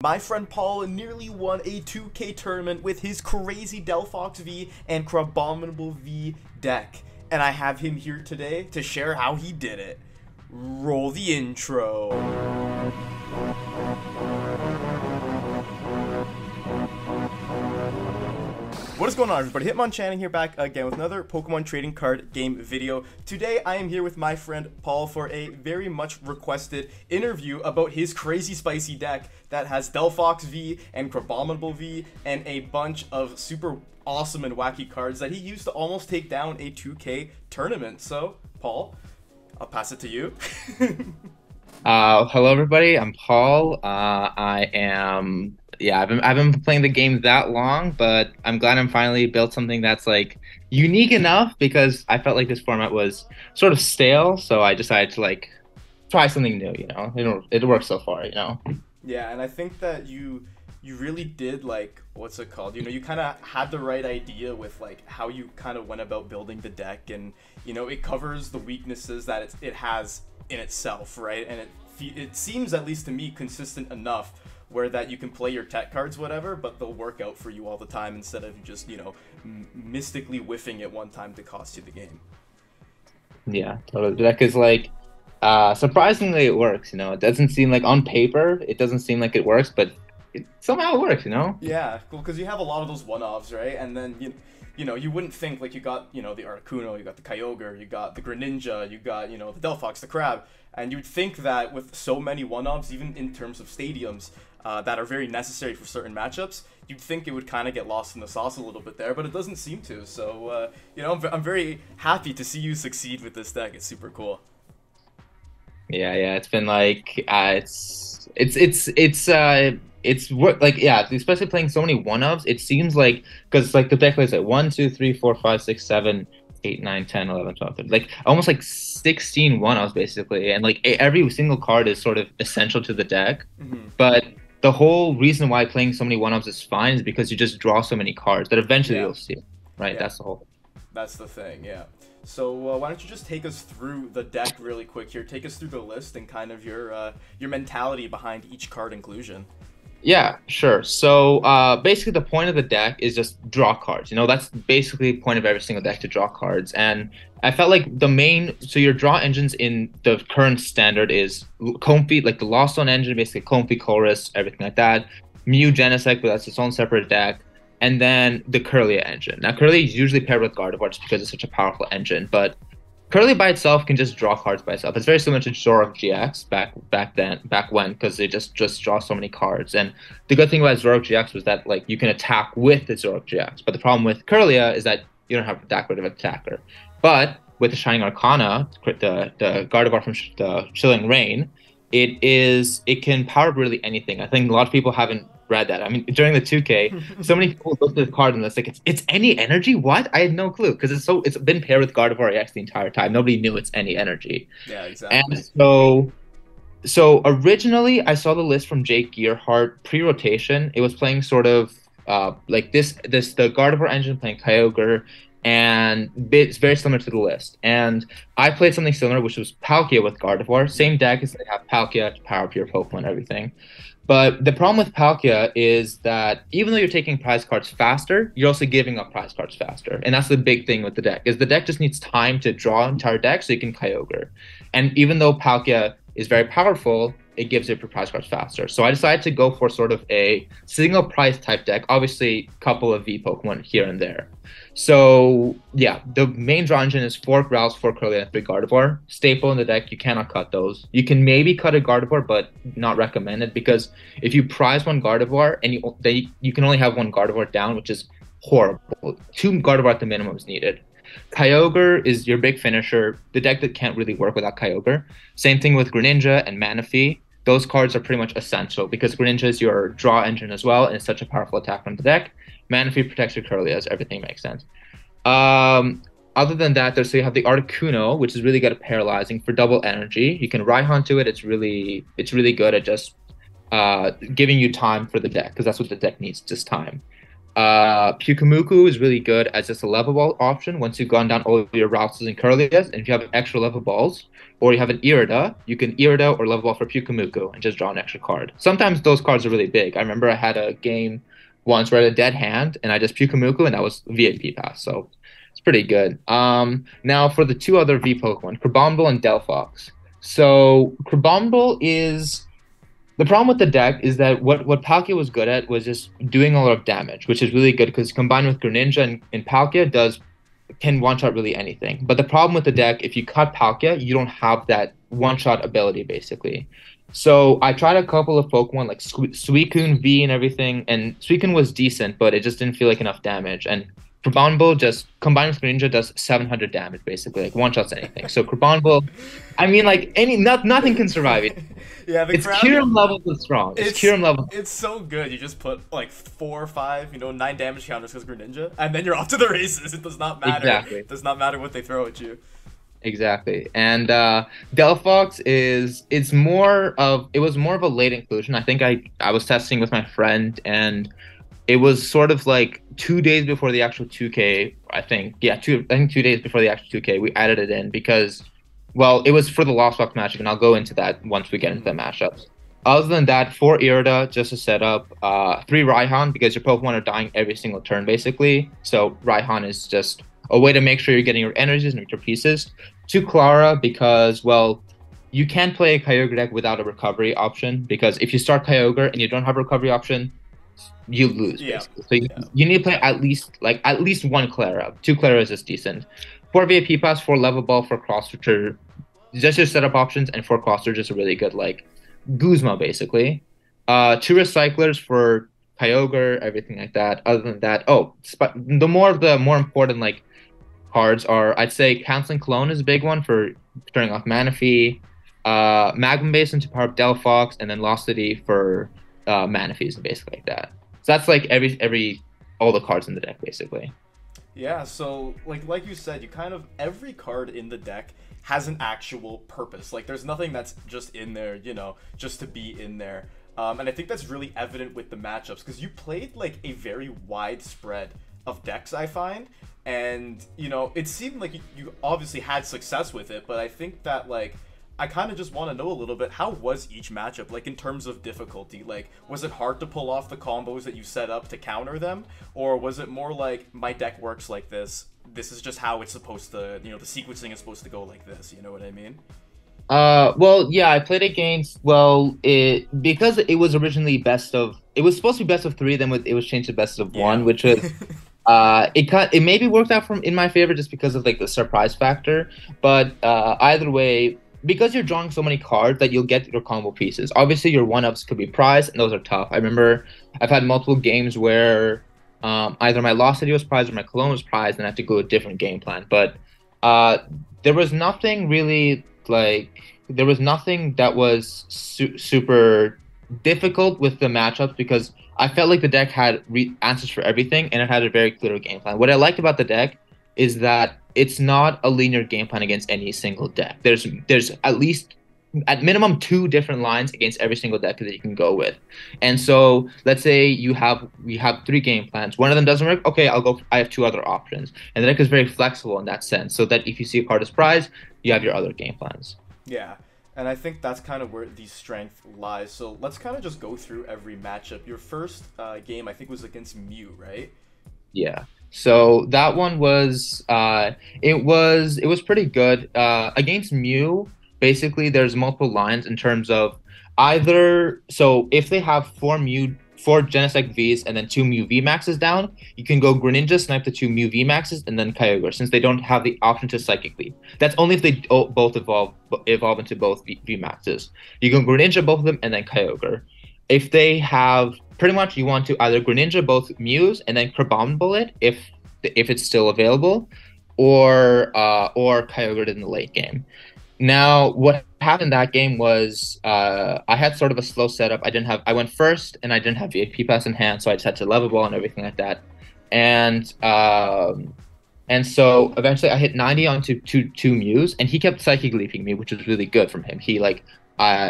My friend Paul nearly won a 2K tournament with his crazy Delphox V and Crabominable V deck. And I have him here today to share how he did it. Roll the intro. What is going on, everybody? Hitmonchanning here, back again with another Pokemon trading card game video. Today I am here with my friend Paul for a very much requested interview about his crazy spicy deck that has Delphox V and Crabominable V and a bunch of super awesome and wacky cards that he used to almost take down a 2K tournament. So, Paul, I'll pass it to you. Hello everybody, I'm Paul. I've been playing the game that long, but I'm glad I'm finally built something that's like unique enough because I felt like this format was sort of stale, so I decided to like try something new, you know. It worked so far, you know. Yeah, and I think that you really did, like, what's it called? You know, you kind of had the right idea with like how you kind of went about building the deck, and you know, it covers the weaknesses that it has in itself, right? And it seems, at least to me, consistent enough where that you can play your tech cards, whatever, but they'll work out for you all the time instead of just, you know, mystically whiffing it one time to cost you the game. Yeah, totally. The deck is like surprisingly it works, you know. It doesn't seem like on paper, it doesn't seem like it works, but somehow it works, you know? Yeah, cool, because you have a lot of those one-offs, right? And then, you know, you wouldn't think, like, you got, you know, the Articuno, you got the Kyogre, you got the Greninja, you got, you know, the Delphox, the Crab, and you'd think that with so many one-offs, even in terms of stadiums, that are very necessary for certain matchups, you'd think it would kind of get lost in the sauce a little bit there, but it doesn't seem to. So, you know, I'm very happy to see you succeed with this deck. It's super cool. Yeah, it's been like it's what, like, yeah, especially playing so many one-ups. It seems like, because like the deck is like 1 2 3 4 5 6 7 8 9 10 11 12 13, like almost like 16 one-ups basically, and like every single card is sort of essential to the deck. But the whole reason why playing so many one-ups is fine is because you just draw so many cards that eventually you'll see, right? Yeah. That's the whole. That's the thing, yeah. So why don't you just take us through the deck really quick here? Take us through the list and kind of your mentality behind each card inclusion. Yeah, sure. So basically the point of the deck is just draw cards. You know, that's basically the point of every single deck, to draw cards. And I felt like so your draw engines in the current standard is Comfy, like the Lost Zone engine, basically Comfy, Chorus, everything like that. Mew Genesect, but that's its own separate deck. And then the Kirlia engine. Now, Kirlia is usually paired with Gardevoir just because it's such a powerful engine, but Kirlia by itself can just draw cards by itself. It's very similar to Zoroark GX back when, because they just draw so many cards. And the good thing about Zoroark GX was that like you can attack with the Zoroark GX. But the problem with Kirlia is that you don't have that good of an attacker. But with the Shining Arcana, the Gardevoir from the Chilling Reign, it can power up really anything. I think a lot of people haven't read that. I mean, during the 2K, so many people looked at the card and it's like, it's any energy? What? I had no clue, because it's been paired with Gardevoir EX the entire time. Nobody knew it's any energy. Yeah, exactly. And so originally I saw the list from Jake Gearhart pre-rotation. It was playing sort of like the Gardevoir engine playing Kyogre, and it's very similar to the list. And I played something similar, which was Palkia with Gardevoir. Same deck as they have Palkia to power up your Pokemon and everything. But the problem with Palkia is that even though you're taking prize cards faster, you're also giving up prize cards faster. And that's the big thing with the deck, is the deck just needs time to draw an entire deck so you can Kyogre. And even though Palkia is very powerful, it gives it prize cards faster. So I decided to go for sort of a single prize type deck, obviously a couple of V Pokemon here and there. So yeah, the main draw engine is 4 Growls, 4 Kirlia, and 3 Gardevoir. Staple in the deck, you cannot cut those. You can maybe cut a Gardevoir, but not recommended, because if you prize one Gardevoir and you can only have one Gardevoir down, which is horrible. 2 Gardevoir at the minimum is needed. Kyogre is your big finisher, the deck that can't really work without Kyogre. Same thing with Greninja and Manaphy. Those cards are pretty much essential because Greninja is your draw engine as well, and it's such a powerful attack from the deck. Manaphy protects your Kirlias, everything makes sense. Other than that, so you have the Articuno, which is really good at paralyzing for double energy. You can Raihan to it. It's really good at just giving you time for the deck, because that's what the deck needs, just time. Pyukumuku is really good as just a level ball option once you've gone down all of your Rouses and Curlias, and if you have extra level balls, or you have an Irida, you can Irida or level ball for Pyukumuku and just draw an extra card. Sometimes those cards are really big. I remember I had a game once where I had a dead hand, and I just Pyukumuku, and that was VIP pass, so it's pretty good. Now for the two other V Pokemon, Crabominable and Delphox. So Crabominable is the problem with the deck is that what Palkia was good at was just doing a lot of damage, which is really good because combined with Greninja and Palkia can one-shot really anything. But the problem with the deck, if you cut Palkia, you don't have that one-shot ability, basically. So I tried a couple of Pokemon like Suicune V and everything, and Suicune was decent, but it just didn't feel like enough damage. And Crabominable just combined with Greninja does 700 damage, basically, like one-shots anything. So Crabominable, I mean, like nothing can survive it. Yeah, It's Kyurem level is strong. It's Kyurem level. It's so good. You just put like 4 or 5, 9 damage counters because Greninja, and then you're off to the races. It does not matter. Exactly. It does not matter what they throw at you. Exactly. And Delphox it was more of a late inclusion. I think I was testing with my friend, and it was sort of like 2 days before the actual 2K, I think. Yeah, 2 days before the actual 2K, we added it in because, well, it was for the Lost Box matchup, and I'll go into that once we get into the matchups. Other than that, 4 Irida, just to set up, 3 Raihan, because your Pokemon are dying every single turn, basically. So Raihan is just a way to make sure you're getting your energies and your pieces. 2 Clara, because, well, you can't play a Kyogre deck without a recovery option, because if you start Kyogre and you don't have a recovery option, you lose, basically. So you need to play at least 1 Clara. 2 Clara is just decent. 4 VIP Pass, 4 Level Ball, 4 Cross Switcher, just your setup options, and 4 Cross Switcher is really good, like Guzma, basically. 2 Recyclers for Kyogre, everything like that. Other than that, the more important like cards are, I'd say Canceling Clone is a big one for turning off Manaphy, Magma Basin to power up Delphox, and then Lostity for Manaphy's and basically like that. So that's like all the cards in the deck, basically. Yeah, so like you said, you kind of every card in the deck has an actual purpose. Like there's nothing that's just in there, just to be in there. And I think that's really evident with the matchups because you played like a very wide spread of decks, I find. And, it seemed like you obviously had success with it, but I think that I kind of just want to know a little bit, how was each matchup, like, in terms of difficulty? Like, was it hard to pull off the combos that you set up to counter them? Or was it more like, my deck works like this is just how it's supposed to, the sequencing is supposed to go like this, you know what I mean? Well, yeah, I played against, because it was originally it was supposed to be best of 3, then it was changed to best of 1, which was, it maybe worked out in my favor just because of, like, the surprise factor, but, either way, because you're drawing so many cards that you'll get your combo pieces. Obviously, your 1-ups could be prized, and those are tough. I remember I've had multiple games where either my Lostity was prized or my Cologne was prized, and I have to go a different game plan. But there was nothing really, there was nothing that was super difficult with the matchups because I felt like the deck had answers for everything, and it had a very clear game plan. What I liked about the deck is that it's not a linear game plan against any single deck. There's at least, at minimum, 2 different lines against every single deck that you can go with. And so let's say we have 3 game plans. One of them doesn't work. Okay, I have 2 other options. And the deck is very flexible in that sense, so that if you see a card as prize, you have your other game plans. Yeah. And I think that's kind of where the strength lies. So let's kind of just go through every matchup. Your first game, I think, was against Mew, right? Yeah. So that one was it was pretty good. Against Mew, basically there's multiple lines in terms of so if they have 4 Genesect Vs and then 2 Mew VMAXs down, you can go Greninja, snipe the 2 Mew VMAXs, and then Kyogre, since they don't have the option to Psychic Leap. That's only if they both evolve into both VMAXs. You can Greninja both of them and then Kyogre. If they have, pretty much you want to either Greninja both Mews and then Crabominable it if it's still available, or Kyogre in the late game. Now, what happened in that game was I had sort of a slow setup. I went first, and I didn't have VIP Pass in hand, so I just had to level ball and everything like that. And so eventually I hit 90 onto two Mews, and he kept Psychic Leaping me, which was really good from him. He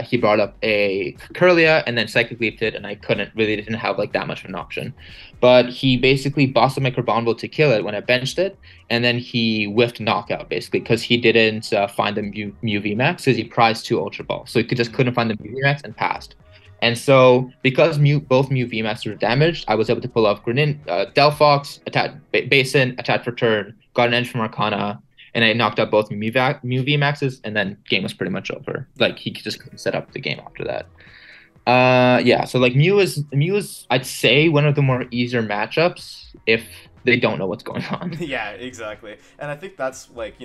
he brought up a Curlia and then Psychic Leaped it, and I didn't have like that much of an option. But he basically bossed up my Carbonville to kill it when I benched it, and then he whiffed Knockout basically because he didn't find the Mew VMAX because he prized 2 Ultra Balls, so he just couldn't find the Mew VMAX and passed. And so because both Mew VMAX were damaged, I was able to pull off Delphox, attack Basin, attack for turn, got an Edge from Arcana, and I knocked out both Mew VMAXs, and then game was pretty much over. Like he just couldn't set up the game after that. Yeah. So like Mew is I'd say one of the more easier matchups if they don't know what's going on. Yeah, exactly. And I think that's like,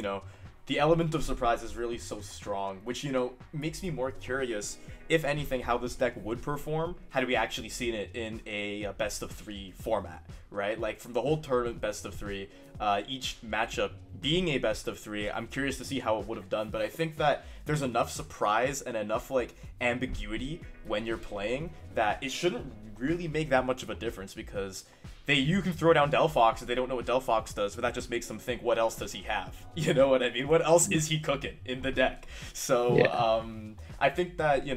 the element of surprise is really so strong, which, makes me more curious, if anything, how this deck would perform had we actually seen it in a best of 3 format, right? Like from the whole tournament best of 3, each matchup being a best of 3, I'm curious to see how it would have done, but I think that there's enough surprise and enough like ambiguity when you're playing that it shouldn't really make that much of a difference, because you can throw down Delphox and they don't know what Delphox does, but that just makes them think, what else does he have? You know what I mean? What else is he cooking in the deck? So yeah. I think that,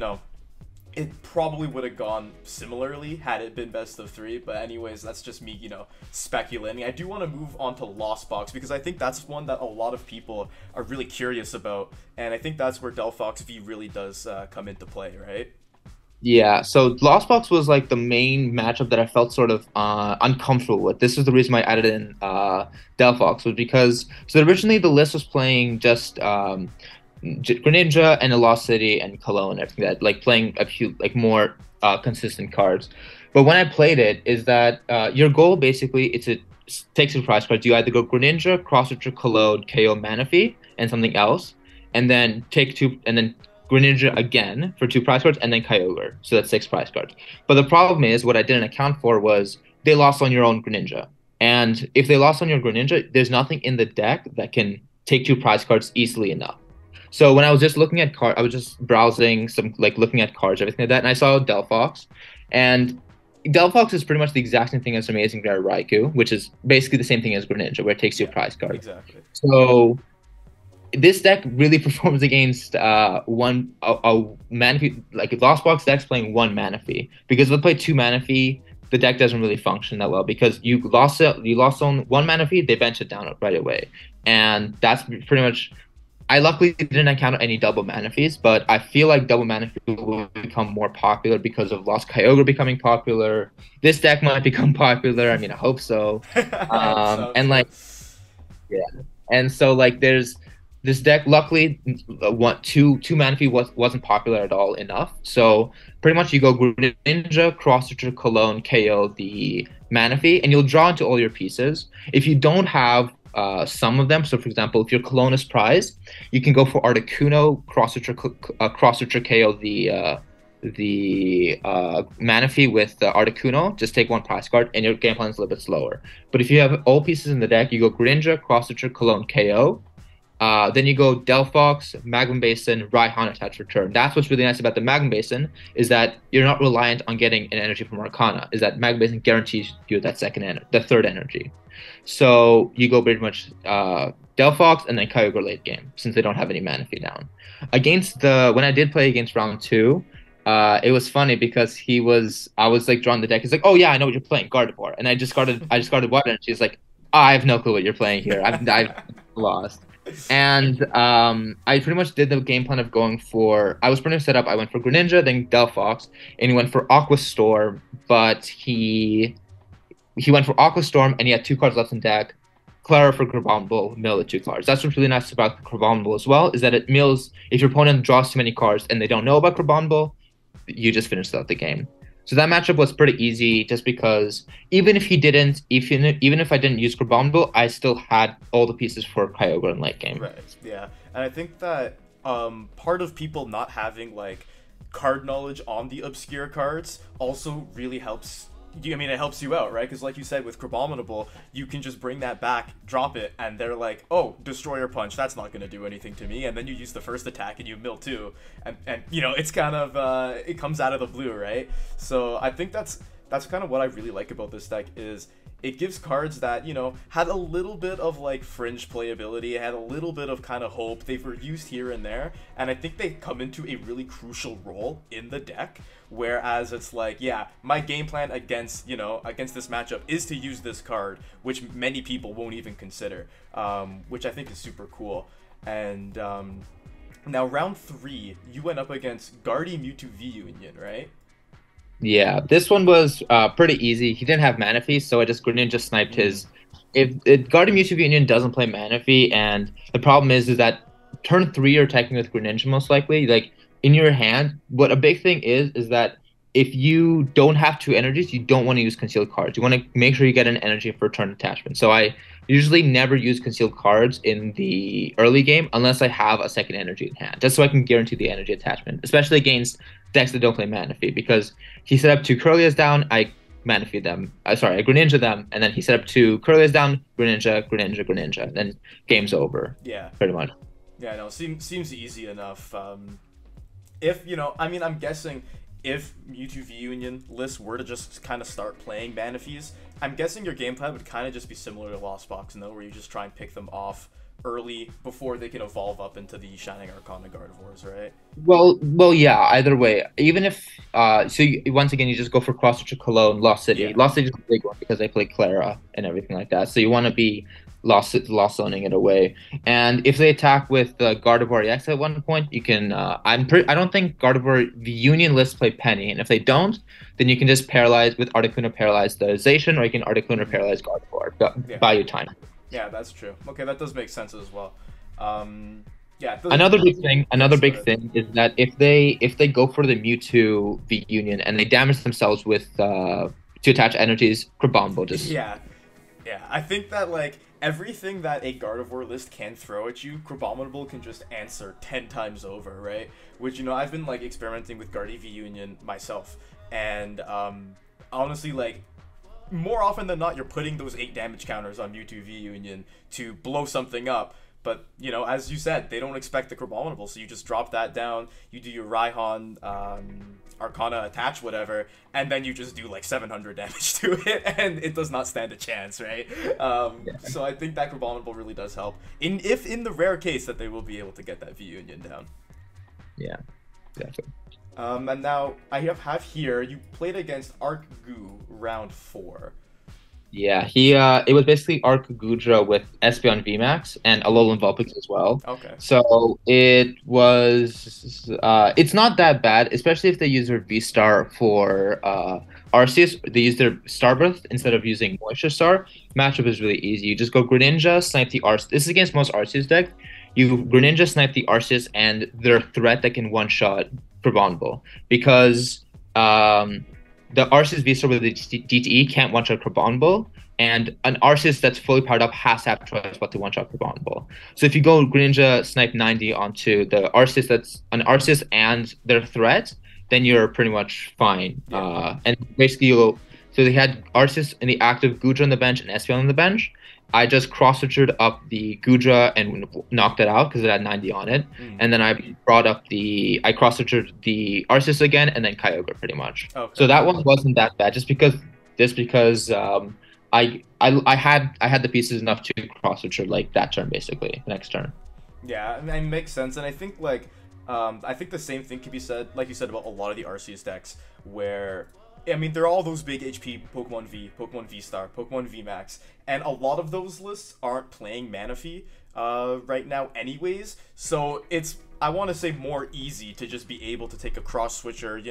it probably would have gone similarly had it been best of 3, but anyways, that's just me, speculating. I do want to move on to Lost Box, because I think that's one that a lot of people are really curious about, and I think that's where Delphox V really does come into play, right? Yeah, so Lost Box was like the main matchup that I felt sort of uncomfortable with. This is the reason why I added in Delphox, was because originally the list was playing just Greninja and the Lost City and Cologne and everything, that like playing a few like more consistent cards. But when I played it, is that your goal basically is to take surprise cards. You either go Greninja, Cross Ultra, Cologne, KO Manaphy, and something else, and then take 2, and then Greninja again for 2 prize cards, and then Kyogre. So that's 6 prize cards. But the problem is, what I didn't account for was they lost on your own Greninja. And if they lost on your Greninja, there's nothing in the deck that can take 2 prize cards easily enough. So when I was just looking at I was just browsing looking at cards, everything like that, and I saw Delphox. And Delphox is pretty much the exact same thing as Amazing Rare Raikou, which is basically the same thing as Greninja, where it takes you a prize card. Exactly. So this deck really performs against one Manaphy, like Lost Box decks playing 1 Manaphy, because if they play 2 Manaphy, the deck doesn't really function that well, because you lost on 1 Manaphy, they bench it down right away, and that's pretty much. I luckily didn't encounter any double Manaphys, but I feel like double Manaphy will become more popular because of Lost Kyogre becoming popular. This deck might become popular. I mean, I hope so. And like, yeah, and so like there's. This deck, luckily, two Manaphy wasn't popular at all enough. So pretty much you go Greninja, Cross Ultra, Cologne, KO the Manaphy, and you'll draw into all your pieces. If you don't have some of them, so for example, if your Cologne is prize, you can go for Articuno, Cross Ultra KO the Manaphy with Articuno. Just take 1 prize card, and your game plan is a little bit slower. But if you have all pieces in the deck, you go Greninja, Cross Ultra, Cologne, KO. Then you go Delphox, Magma Basin, Raihan, attach return. That's what's really nice about the Magma Basin, is that you're not reliant on getting an energy from Arcana. Is that Magma Basin guarantees you that the 3rd energy. So you go pretty much Delphox and then Kyogre late game, since they don't have any Manaphy down. When I did play against round 2, it was funny because I was like drawing the deck. He's like, "Oh yeah, I know what you're playing, Gardevoir," and I just guarded water, and she's like, "I have no clue what you're playing here. I've lost." And I pretty much did the game plan of going for. I was pretty much set up. I went for Greninja, then Delphox, and he went for Aqua Storm. But he went for Aqua Storm, and he had 2 cards left in deck. Clara for Carbonville, mill the 2 cards. That's what's really nice about Carbonville as well, is that it mills. If your opponent draws too many cards and they don't know about Carbonville, you just finish out the game. So that matchup was pretty easy, just because even if I didn't use Carbonville, I still had all the pieces for Kyogre in late game. Right. Yeah, and I think that part of people not having like card knowledge on the obscure cards also really helps. It helps you out, right? Because like you said, with Crabominable, you can just bring that back, drop it, and they're like, "Oh, Destroyer Punch, that's not going to do anything to me." And then you use the first attack and you mill 2, and it's kind of it comes out of the blue, right? So I think that's kind of what I really like about this deck, is it gives cards that, had a little bit of like fringe playability, had a little bit of kind of hope. They were used here and there, and I think they come into a really crucial role in the deck. Whereas it's like, yeah, my game plan against this matchup is to use this card, which many people won't even consider, which I think is super cool. And now round 3, you went up against Guardy Mewtwo V Union, right? Yeah, this one was pretty easy. He didn't have Manaphy, so I just Greninja sniped his. If Guardian Mewtwo Union doesn't play Manaphy, and the problem is that turn 3 you're attacking with Greninja most likely. Like in your hand, what a big thing is that if you don't have 2 energies, you don't want to use concealed cards. You want to make sure you get an energy for turn attachment. So I usually never use concealed cards in the early game unless I have a second energy in hand, just so I can guarantee the energy attachment, especially against decks that don't play Manaphy, because he set up 2 Curlias down, I Manaphy them. I Greninja them, and then he set up 2 Curlias down, Greninja, then game's over. Yeah. Pretty much. Yeah, no, seems easy enough. If, I'm guessing if Mewtwo V Union lists were to just kind of start playing Manaphys, I'm guessing your game plan would kind of just be similar to Lost Box, where you just try and pick them off early before they can evolve up into the Shining Arcana Gardevoirs, right? Well, yeah. Either way, even if once again you just go for Cross Stitch Cologne, Lost City. Yeah. Lost City is a big one because they play Clara and everything like that. So you want to be lost zoning it away. And if they attack with Gardevoir EX at one point, you can. I don't think Gardevoir the Union lists play Penny, and if they don't, then you can just paralyze with Articuno paralyze the Zacian, or you can Articuno paralyze Gardevoir. Buy you time. Yeah, that's true. Okay, that does make sense as well. Yeah. Another big thing is that if they go for the Mewtwo V Union and they damage themselves with to attach energies, Crabominable just yeah. I think that like everything that a Gardevoir list can throw at you, Crabominable can just answer 10 times over, right? Which I've been like experimenting with Guardy V Union myself, and honestly, like, more often than not, you're putting those 8 damage counters on Mewtwo V Union to blow something up. But, as you said, they don't expect the Crabominable, so you just drop that down, you do your Raihan, Arcana attach, whatever, and then you just do like 700 damage to it, and it does not stand a chance, right? So I think that Crabominable really does help, if in the rare case that they will be able to get that V Union down. Yeah, definitely. And now I have here, you played against Arcgoo round 4. Yeah, it was basically Goodra with Espeon VMAX and Alolan Vulpix as well. Okay. So it was it's not that bad, especially if they use their VSTAR for Arceus. They use their Starbirth instead of using Moisture Star. Matchup is really easy. You just go Greninja, snipe the Arceus. This is against most Arceus decks. You Greninja, snipe the Arceus, and their threat that can one-shot Crabominable, because the Arceus V-Star with the DTE can't one-shot Crabominable, and an Arceus that's fully powered up has to have choice what to one-shot Crabominable. So if you go Greninja snipe 90 onto the Arceus that's an Arceus and their threat, then you're pretty much fine. Yeah. And basically so they had Arceus in the active, Goodra on the bench, and Espeon on the bench. I just cross-switched up the Goodra and knocked it out because it had 90 on it. And then I cross-switched the Arceus again, and then Kyogre pretty much. Okay. So that one wasn't that bad, just because I had the pieces enough to cross-switch like that turn, basically, the next turn. Yeah, it makes sense, and I think like I think the same thing can be said, like you said, about a lot of the Arceus decks, where they're all those big HP Pokemon V, Pokemon V-Star, Pokemon VMAX, and a lot of those lists aren't playing Manaphy right now anyways, so it's, I want to say, more easy to just be able to take a cross-switcher,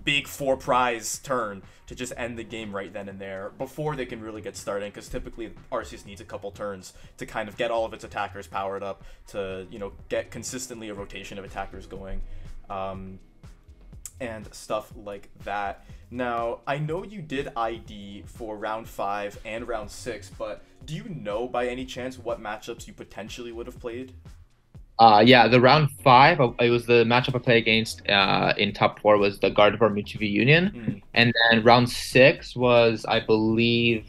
big 4-prize turn to just end the game right then and there before they can really get started, because typically Arceus needs a couple turns to kind of get all of its attackers powered up to, get consistently a rotation of attackers going. And stuff like that. Now, I know you did ID for round 5 and round 6, but do you know by any chance what matchups you potentially would have played? Yeah, the round 5, it was the matchup I played against in top 4 was the Gardevoir Mewtwo V Union, and then round 6 was, I believe,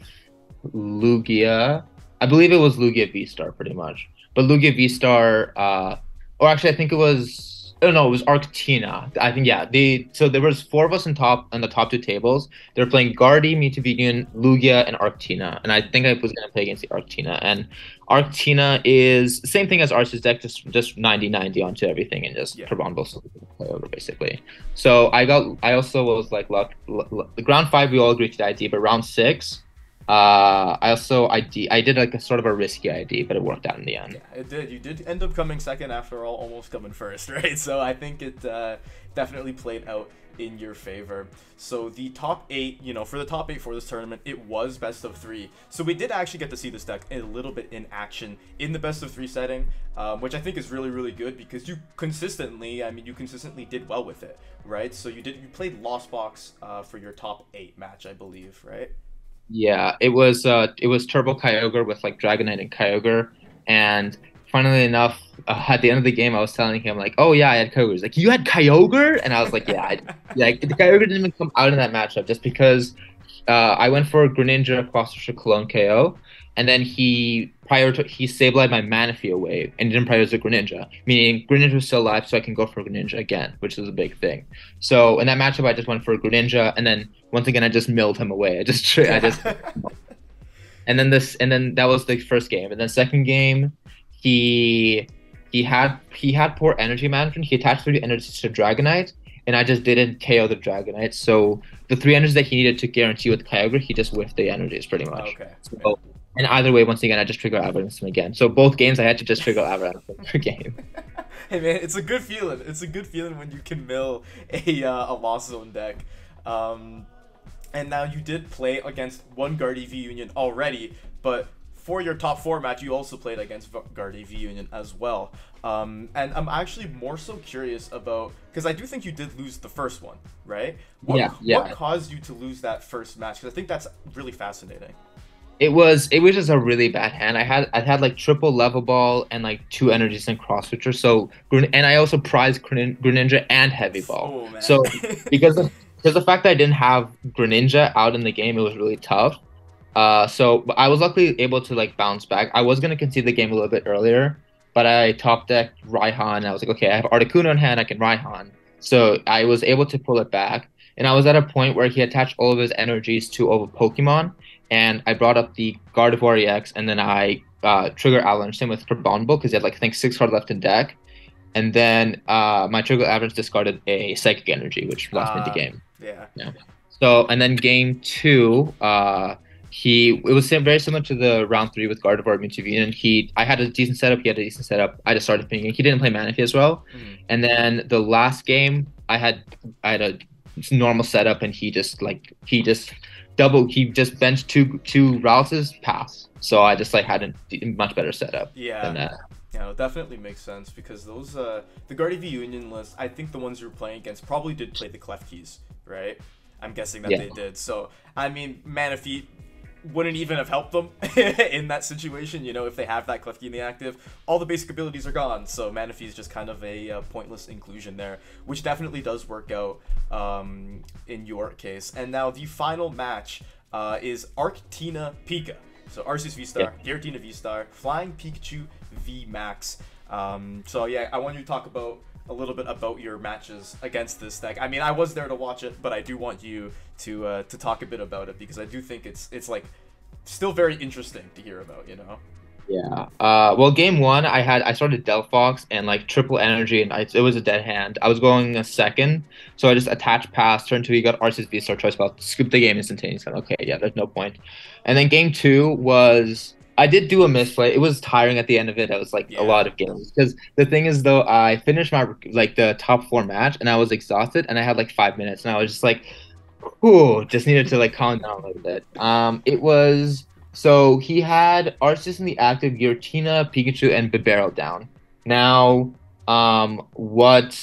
Lugia. I believe it was Lugia V-Star pretty much, but Lugia V-Star, or actually I think it was Oh no, it was Arctina. I think yeah. So there was four of us on the top two tables. They were playing Guardy, Mewtwo, Lugia, and Arctina. And I think I was gonna play against the Arctina. And Arctina is the same thing as Arceus deck, just 90-90 onto everything and just Yeah. Carbon play over basically. So I also was like the round five we all agreed to the ID, but round six, I did like a sort of a risky ID, but it worked out in the end. Yeah, it did. You did end up coming second after all, almost coming first, right? So I think it definitely played out in your favor. So the top eight, for the top eight for this tournament, it was best of three. So we did actually get to see this deck a little bit in action in the best of three setting, which I think is really, really good because you consistently did well with it, right? So you played Lost Box for your top eight match, I believe, right? Yeah, it was Turbo Kyogre with like Dragonite and Kyogre, and funnily enough, at the end of the game, I was telling him like, "Oh yeah, I had Kyogre." He's like, "You had Kyogre?" And I was like, "Yeah, like the Kyogre didn't even come out in that matchup just because I went for Greninja Cross Clone KO, and then he stabilized my Manaphy away and didn't prioritize Greninja, meaning Greninja was still alive, so I can go for Greninja again, which is a big thing. So in that matchup, I just went for Greninja, and then once again, I just milled him away. And then that was the first game, and then second game, he had poor energy management. He attached 3 energies to Dragonite, and I just didn't KO the Dragonite. So the 3 energies that he needed to guarantee with Kyogre, he just whiffed the energies pretty much. Okay. So, and either way, once again, I just trigger Avalanche again. So both games, I had to just trigger Avalanche per game. Hey man, it's a good feeling. It's a good feeling when you can mill a Lost Zone deck. And now you did play against one Guardy V Union already, but for your top 4 match, you also played against Guardy V Union as well. And I'm actually more so curious about, because I do think you did lose the first one, right? Yeah. What caused you to lose that first match? Because I think that's really fascinating. It was just a really bad hand. I had like triple level ball and like 2 energies and cross switcher. So and I also prized Greninja and heavy ball. Oh, man. So because the fact that I didn't have Greninja out in the game, it was really tough. So I was luckily able to like bounce back. I was gonna concede the game a little bit earlier, but I top decked Raihan. I was like, okay, I have Articuno in hand, I can Raihan. So I was able to pull it back, and I was at a point where he attached all of his energies to all the Pokemon, and I brought up the Gardevoir EX, and then I trigger Avalanche him with Carbon because he had like I think 6 cards left in deck, and then my trigger Avalanche discarded a Psychic Energy, which lost me the game. Yeah. So and then game 2, it was very similar to the round 3 with Gardevoir Mewtwo, and I had a decent setup, he had a decent setup. I just started thinking he didn't play Manaphy as well. And then the last game I had a normal setup, and he just benched two Rouses pass. So I just like had a much better setup than that. Yeah, it definitely makes sense because those the Guardy V Union list, I think the ones you were playing against probably did play the Clef Keys, right? I'm guessing that they did. So I mean, Manaphy wouldn't even have helped them in that situation, if they have that Clef Key in the active. All the basic abilities are gone, so Manaphy is just kind of a pointless inclusion there, which definitely does work out in your case. And now the final match is Arctina Pika. So Arceus VSTAR, Giratina VSTAR, Flying Pikachu VMAX. So yeah, I want you to talk about a little bit about your matches against this deck. I mean, I was there to watch it, but I do want you to talk a bit about it because I do think it's like still very interesting to hear about, Yeah. Well, game 1, I started Delphox and like triple energy, and it was a dead hand. I was going a second, so I just attached pass. Turn 2, he got Arceus VSTAR choice belt, scooped the game instantaneously. Okay, yeah, there's no point. And then game 2 was. I did do a misplay. It was tiring at the end of it. It was like a lot of games because the thing is though, I finished my the top 4 match and I was exhausted and I had like 5 minutes and I was just like, "Ooh," just needed to like calm down a little bit. It was so he had Arceus in the active, Giratina, Pikachu, and Bibarel down. Now, what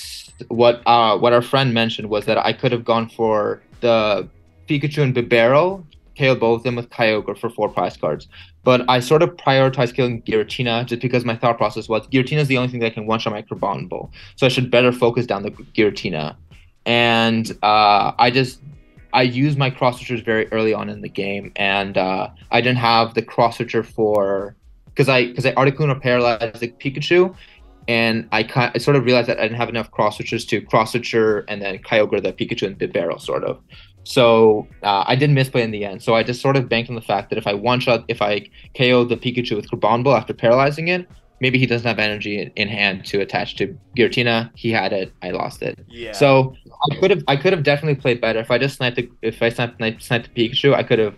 our friend mentioned was that I could have gone for the Pikachu and Bibarel, KO both of them with Kyogre for 4 prize cards. But I sort of prioritized killing Giratina just because my thought process was Giratina is the only thing that can one-shot my Carbon Ball. So I should better focus down the Giratina. And I used my cross-switchers very early on in the game. And I didn't have the cross-switcher for... Because I Articuno paralyzed the Pikachu. and I sort of realized that I didn't have enough cross switchers to cross switcher and then Kyogre the Pikachu and Bibarel sort of. So I did misplay in the end. So I just sort of banked on the fact that if I KO the Pikachu with Carbon after paralyzing it, maybe he doesn't have energy in hand to attach to Giratina. He had it, I lost it. Yeah. So I could have definitely played better if I just sniped the Pikachu. I could have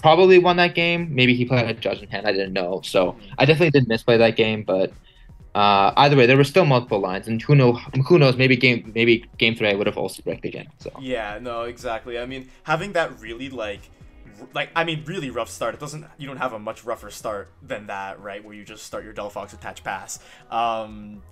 probably won that game. Maybe he played a judge in hand. I didn't know. So Mhm. I definitely did misplay that game, but either way, there were still multiple lines, and who knows, maybe game three I would have also wrecked again. So Yeah, no, exactly. I mean, having that really I mean, really rough start. You don't have a much rougher start than that, right? Where you just start your Delphox attach pass.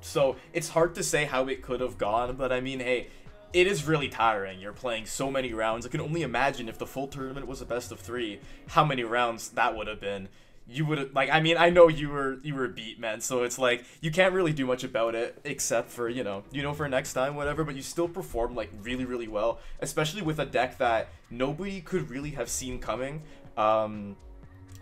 So it's hard to say how it could have gone, but I mean, hey, it is really tiring. You're playing so many rounds. I can only imagine if the full tournament was a best of 3, how many rounds that would have been. You would have, I mean, I know you were beat, man, so it's like you can't really do much about it except for, for next time, whatever, but you still perform like really, really well, especially with a deck that nobody could really have seen coming. And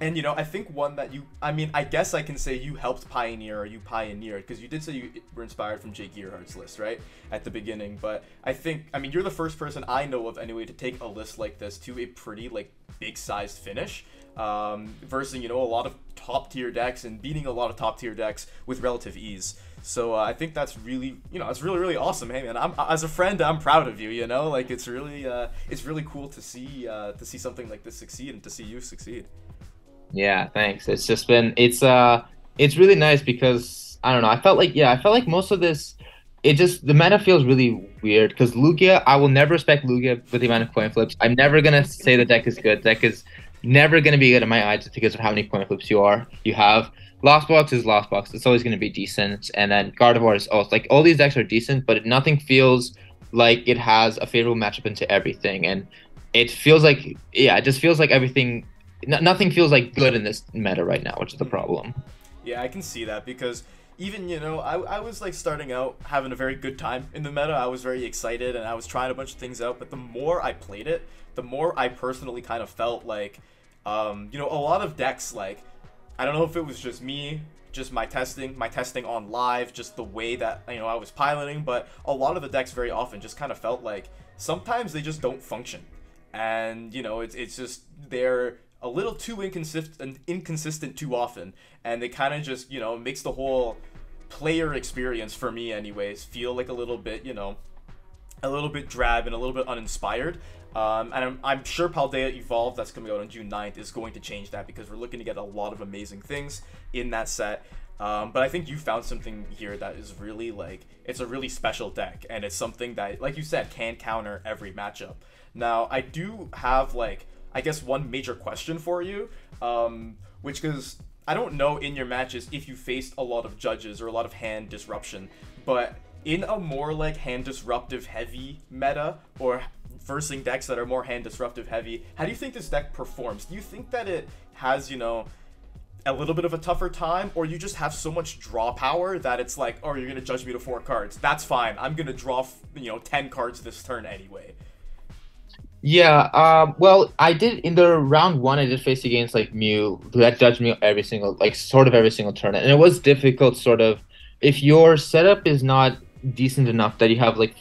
I think one that I mean, I guess I can say you helped pioneer, or you pioneered, because you did say you were inspired from Jake Gearhart's list, right, at the beginning. But I mean, you're the first person I know of anyway to take a list like this to a pretty like big sized finish, versus a lot of top tier decks and beating a lot of top tier decks with relative ease. So I think that's really, it's really, really awesome. Hey man, as a friend, I'm proud of you. Like it's really cool to see something like this succeed and to see you succeed. yeah, thanks. It's really nice because I don't know. I felt like most of this, the meta feels really weird because Lugia. I will never respect Lugia with the amount of coin flips. I'm never gonna say the deck is good. Deck is never gonna be good in my eyes just because of how many coin flips you have. Lost Box is Lost Box. It's always gonna be decent, and then Gardevoir is also like all these decks are decent, but nothing feels like it has a favorable matchup into everything, and it feels like it just feels like everything. Nothing feels like good in this meta right now, which is the problem. Yeah, I can see that because even, I was like starting out having a very good time in the meta. I was very excited and I was trying a bunch of things out, but the more I played it, the more I personally kind of felt like, a lot of decks, like, I don't know if it was just me, just my testing on live, just the way that, I was piloting, but a lot of the decks very often just kind of felt like sometimes they just don't function. And, it's just, they're a little too inconsistent too often, and they kind of just makes the whole player experience for me anyways feel like a little bit a little bit drab and a little bit uninspired. And I'm sure Paldea Evolved that's coming out on June 9th is going to change that because we're looking to get a lot of amazing things in that set. But I think you found something here that is really like, it's a really special deck, and it's something that, like you said, can counter every matchup. Now, I do have like, I guess one major question for you, which because I don't know in your matches if you faced a lot of judges or a lot of hand disruption, but in a more like hand disruptive heavy meta or versing decks that are more hand disruptive heavy, how do you think this deck performs? Do you think that it has, a little bit of a tougher time, or you just have so much draw power that it's like, oh, you're gonna judge me to 4 cards. That's fine. I'm gonna draw, 10 cards this turn anyway. Yeah, well, I did in the round one. I did face against like Mew, that judged me sort of every single turn, and it was difficult. Sort of, if your setup is not decent enough that you have like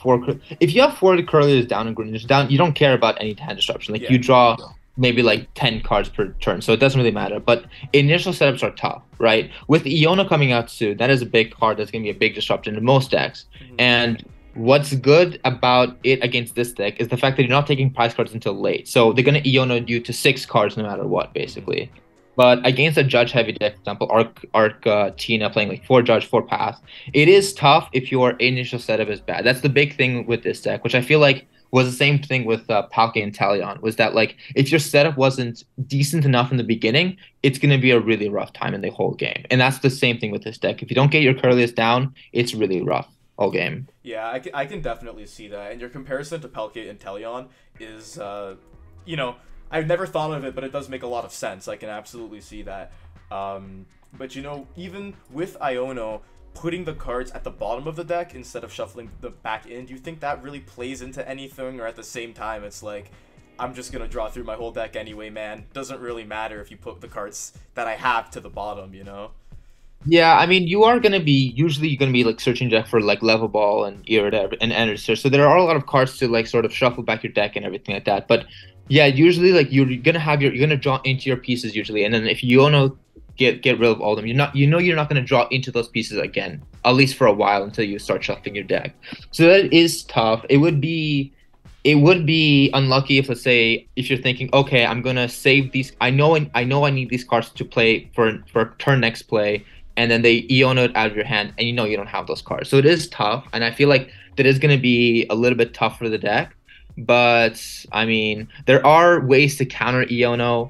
if you have 4 curlies down and Greninjas down, you don't care about any hand disruption. Like Yeah. you draw maybe like 10 cards per turn, so it doesn't really matter. But initial setups are tough, right? With Iona coming out soon, that is a big card that's gonna be a big disruption in most decks, Mhm. and what's good about it against this deck is the fact that you're not taking prize cards until late. So they're going to Iona you to 6 cards no matter what, basically. But against a judge heavy deck, for example, Tina playing like 4 judge, 4 path, it is tough if your initial setup is bad. That's the big thing with this deck, which I feel like was the same thing with Palkia and Talion, was that like if your setup wasn't decent enough in the beginning, it's going to be a really rough time in the whole game. And that's the same thing with this deck. If you don't get your curliest down, it's really rough all game. Yeah, I can definitely see that. And your comparison to Pelkate and Teleon is, I've never thought of it, but it does make a lot of sense. I can absolutely see that. But, even with Iono putting the cards at the bottom of the deck instead of shuffling the back end, do you think that really plays into anything? Or at the same time, it's like, I'm just going to draw through my whole deck anyway, man. Doesn't really matter if you put the cards that I have to the bottom, Yeah, I mean, you are gonna be usually you're gonna be like searching deck for like level ball and Irida and Energy. So there are a lot of cards to like sort of shuffle back your deck and everything like that. But yeah, usually like you're gonna draw into your pieces usually, and then if you wanna get rid of all of them, you're not gonna draw into those pieces again, at least for a while until you start shuffling your deck. So that is tough. It would be unlucky if, let's say, if you're thinking, okay, I'm gonna save these. I know I need these cards to play for turn next play, and then they Eon it out of your hand, and you don't have those cards. So it is tough, and I feel like that is gonna be a little bit tough for the deck. But I mean, there are ways to counter Eono.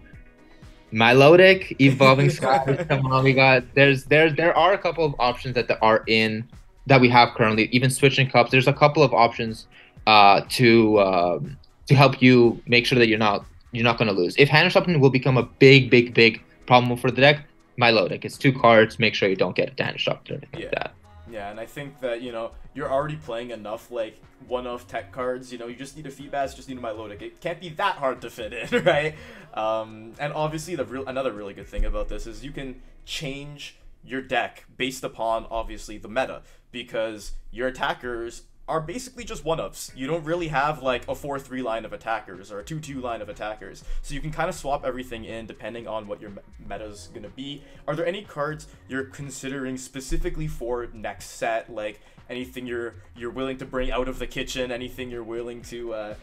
Milotic, Evolving Skies, come on, we got there are a couple of options that we have currently. Even switching cups, there's a couple of options to help you make sure that you're not going to lose. If hand shuffling will become a big problem for the deck, Milotic, it's two cards. Make sure you don't get hand shuffled or anything like that. Yeah, and I think that, you're already playing enough, like, one-of tech cards, you just need a Feebas, just need a Milotic. It can't be that hard to fit in, right? And obviously, another really good thing about this is you can change your deck based upon, obviously, the meta, because your attackers are basically just one-ofs. You don't really have like a 4-3 line of attackers or a 2-2 line of attackers. So you can kind of swap everything in depending on what your meta's gonna be. Are there any cards you're considering specifically for next set? Like anything you're willing to bring out of the kitchen, anything you're willing to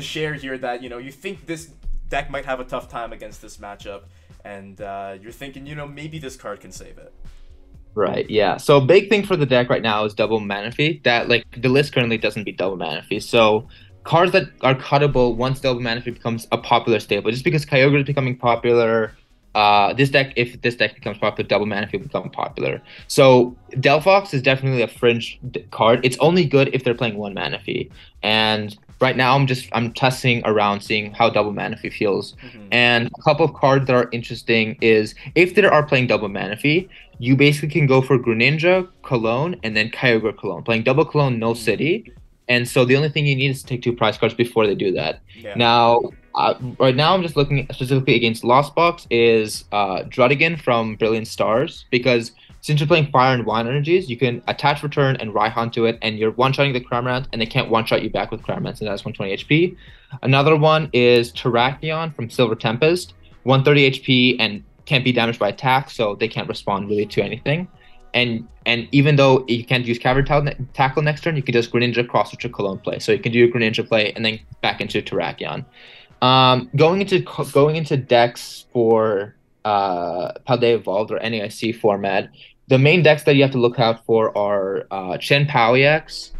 share here that, you think this deck might have a tough time against this matchup, and you're thinking, maybe this card can save it. Right, yeah. So big thing for the deck right now is double Manaphy. That like the list currently doesn't beat double Manaphy. So cards that are cuttable once double Manaphy becomes a popular staple. Just because Kyogre is becoming popular, if this deck becomes popular, double Manaphy will become popular. So Delphox is definitely a fringe card. It's only good if they're playing one Manaphy. And right now I'm testing around, seeing how double Manaphy feels. And a couple of cards that are interesting is if they are playing double Manaphy, you basically can go for Greninja, Cologne, and then Kyogre Cologne. Playing double Cologne, no city. And so the only thing you need is to take two prize cards before they do that. Yeah. Now, right now I'm just looking specifically against Lost Box is Drudigan from Brilliant Stars, because since you're playing Fire and Wine energies, you can attach Return and Raihan to it, and you're one-shotting the Cramorant, and they can't one-shot you back with Cramorant, and that's 120 HP. Another one is Terrakion from Silver Tempest, 130 HP, and can't be damaged by attack, so they can't respond really to anything. And even though you can't use Cavalry Tackle next turn, you can just Greninja cross with your Cologne play. So you can do your Greninja play and then back into Terrakion. Going into decks for Paldea Evolved or NAIC format, the main decks that you have to look out for are chien-pao EX,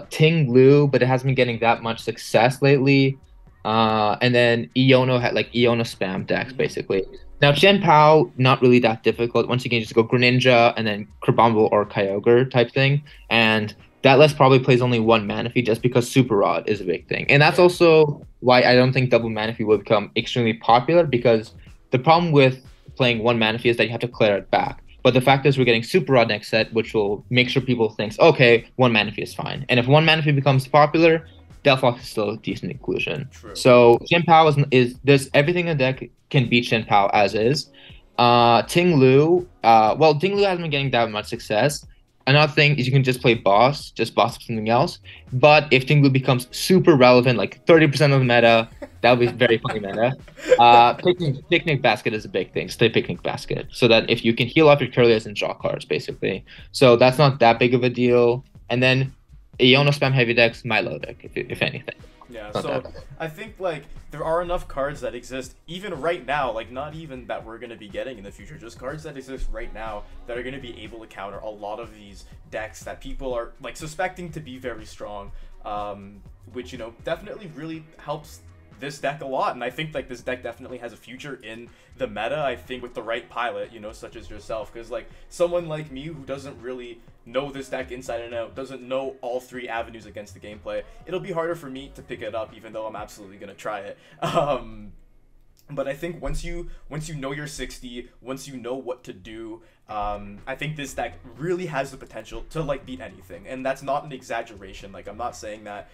ting-lu, but it hasn't been getting that much success lately. And then Eono had like Eono spam decks basically. Now chien-pao, not really that difficult. Once again, just go Greninja and then Carbomble or Kyogre type thing. And that list probably plays only one Manaphy just because Super Rod is a big thing. And that's also why I don't think double Manaphy will become extremely popular, because the problem with playing one Manaphy is that you have to clear it back. But the fact is we're getting Super Rod next set, which will make sure people think, okay, one Manaphy is fine. And if one Manaphy becomes popular, Delphox is still a decent inclusion. True. So chien-pao is there's everything in the deck can beat chien-pao as is. Ting-lu, Ting-lu hasn't been getting that much success. Another thing is you can just play boss up something else. But if Ting-lu becomes super relevant, like 30% of the meta, that would be very funny meta. Picnic Basket is a big thing. Stay Picnic Basket. So that if you can heal off your Curlias and draw cards, basically. So that's not that big of a deal. And then Eono spam heavy decks, Milotic, if anything. Yeah, so I think like there are enough cards that exist even right now, like not even that we're gonna be getting in the future, just cards that exist right now that are gonna be able to counter a lot of these decks that people are like suspecting to be very strong, which definitely really helps this deck a lot. And I think like this deck definitely has a future in the meta, I think, with the right pilot, such as yourself, because like someone like me who doesn't really know this deck inside and out, doesn't know all three avenues against the gameplay, it'll be harder for me to pick it up, even though I'm absolutely gonna try it. But I think once you know your 60, once you know what to do, I think this deck really has the potential to like beat anything, and that's not an exaggeration. Like I'm not saying that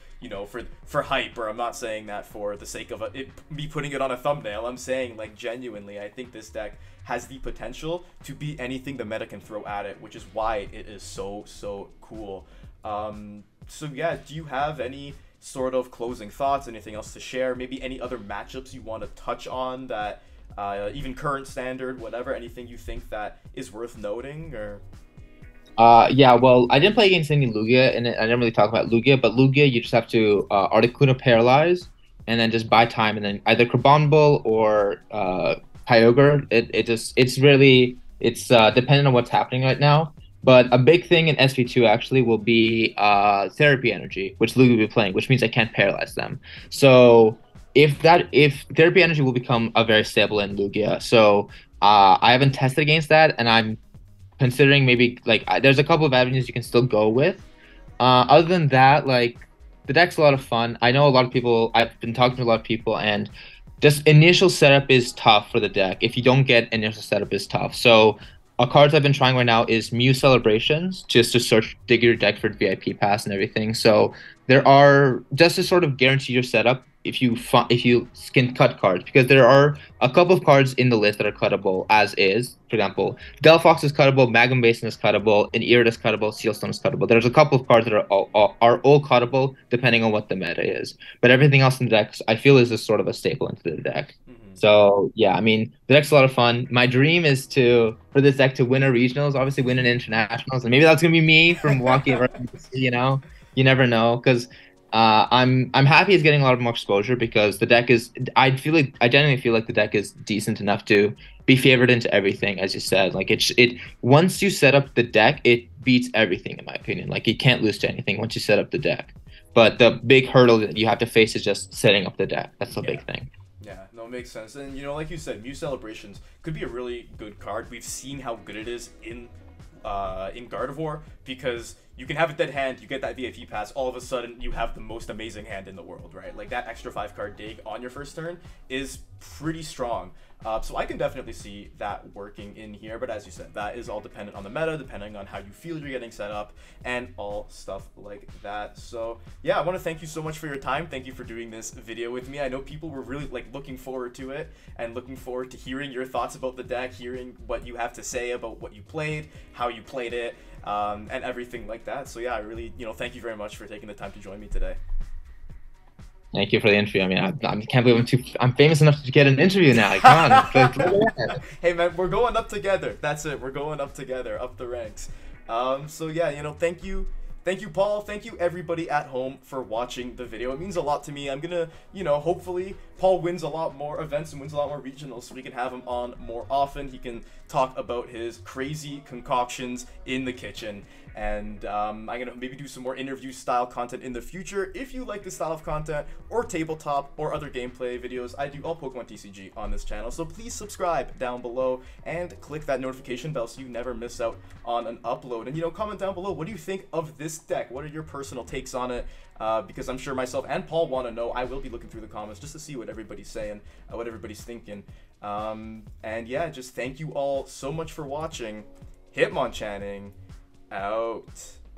for hype, or I'm not saying that for the sake of me putting it on a thumbnail. I'm saying like genuinely, I think this deck has the potential to beat anything the meta can throw at it, which is why it is so cool. So yeah, do you have any sort of closing thoughts, anything else to share, maybe any other matchups you want to touch on that even current standard, whatever, anything you think that is worth noting? Or Yeah, well, I didn't play against any Lugia, and I didn't really talk about Lugia, but Lugia, you just have to Articuno Paralyze, and then just buy time, and then either Crabominable or Kyogre. It's dependent on what's happening right now. But a big thing in SV2 actually will be Therapy Energy, which Lugia will be playing, which means I can't paralyze them. So if Therapy Energy will become a very stable in Lugia, so I haven't tested against that, and I'm considering maybe like there's a couple of avenues you can still go with. Other than that, like the deck's a lot of fun. I know a lot of people. I've been talking to a lot of people, and just initial setup is tough for the deck. If you don't get initial setup, is tough. So cards I've been trying right now is Mew Celebrations, just to dig your deck for VIP pass and everything. So there are, just to sort of guarantee your setup, if you can cut cards, because there are a couple of cards in the list that are cuttable as is. For example, Delphox is cuttable, Magma Basin is cuttable, and Irid is cuttable, Sealstone is cuttable. There's a couple of cards that are all cuttable depending on what the meta is. But everything else in the deck, I feel, is a sort of a staple into the deck. So yeah, I mean, the deck's a lot of fun. My dream is for this deck to win a regionals, obviously win an internationals, and maybe that's gonna be me from Milwaukee. You know, you never know, because I'm happy it's getting a lot more exposure, because the deck is, I genuinely feel like the deck is decent enough to be favored into everything, as you said. Like it once you set up the deck, it beats everything in my opinion. Like it can't lose to anything once you set up the deck. But the big hurdle that you have to face is just setting up the deck. That's the big thing. Yeah, no, it makes sense. And like you said, Mew Celebrations could be a really good card. We've seen how good it is in Gardevoir, because you can have a dead hand, you get that VIP pass, all of a sudden you have the most amazing hand in the world, right? Like that extra 5-card dig on your first turn is pretty strong. So I can definitely see that working in here, but as you said, that is all dependent on the meta, depending on how you feel you're getting set up, and all stuff like that. So yeah, I want to thank you so much for your time. Thank you for doing this video with me. I know people were really like looking forward to it, and looking forward to hearing your thoughts about the deck, hearing what you have to say about what you played, how you played it, and everything like that. So yeah, I really, thank you very much for taking the time to join me today. Thank you for the interview. I mean, I can't believe I'm famous enough to get an interview now. Come on. Hey man, we're going up together. That's it. We're going up together, up the ranks. So yeah, thank you, Paul. Thank you everybody at home for watching the video. It means a lot to me. I'm gonna, hopefully Paul wins a lot more events and wins a lot more regionals, so we can have him on more often. He can talk about his crazy concoctions in the kitchen. And I'm gonna maybe do some more interview style content in the future. If you like this style of content, or tabletop, or other gameplay videos, I do all Pokemon TCG on this channel. So please subscribe down below and click that notification bell so you never miss out on an upload. And comment down below, what do you think of this deck? What are your personal takes on it? Because I'm sure myself and Paul want to know. I will be looking through the comments just to see what everybody's saying, what everybody's thinking. And yeah, just thank you all so much for watching. Hitmonchanting out.